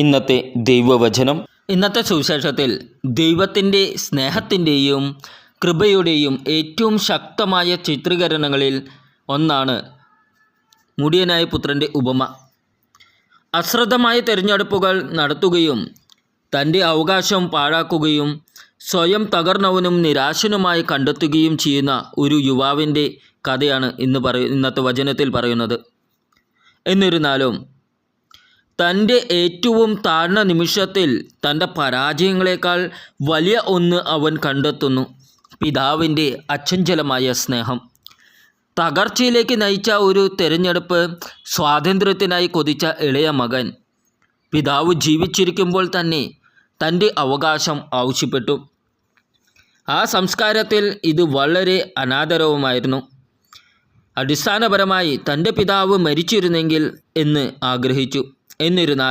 ഇന്നത്തെ ദൈവവചനം. ഇന്നത്തെ സുവിശേഷത്തിൽ ദൈവത്തിൻ്റെ സ്നേഹത്തിൻ്റെയും കൃപയുടെയും ഏറ്റവും ശക്തമായ ചിത്രീകരണങ്ങളിൽ ഒന്നാണ് മുടിയനായ പുത്രൻ്റെ ഉപമ. അശ്രദ്ധമായ തിരഞ്ഞെടുപ്പുകൾ നടത്തുകയും തൻ്റെ അവകാശം പാഴാക്കുകയും സ്വയം തകർന്നവനും നിരാശനുമായി കണ്ടെത്തുകയും ചെയ്യുന്ന ഒരു യുവാവിൻ്റെ കഥയാണ് ഇന്നത്തെ വചനത്തിൽ പറയുന്നത്. എന്നിരുന്നാലും തൻ്റെ ഏറ്റവും താഴ്ന്ന നിമിഷത്തിൽ തൻ്റെ പരാജയങ്ങളെക്കാൾ വലിയ ഒന്ന് അവൻ കണ്ടെത്തുന്നു: പിതാവിൻ്റെ അചഞ്ചലമായ സ്നേഹം. തകർച്ചയിലേക്ക് നയിച്ച ഒരു തിരഞ്ഞെടുപ്പ്, സ്വാതന്ത്ര്യത്തിനായി കൊതിച്ച ഇളയ മകൻ, പിതാവ് ജീവിച്ചിരിക്കുമ്പോൾ തന്നെ തൻ്റെ അവകാശം ആവശ്യപ്പെട്ടു. ആ സംസ്കാരത്തിൽ ഇത് വളരെ അനാദരവുമായിരുന്നു. അടിസ്ഥാനപരമായി തൻ്റെ പിതാവ് മരിച്ചിരുന്നെങ്കിൽ എന്ന് ആഗ്രഹിച്ചു. എന്നിരുന്നാൽ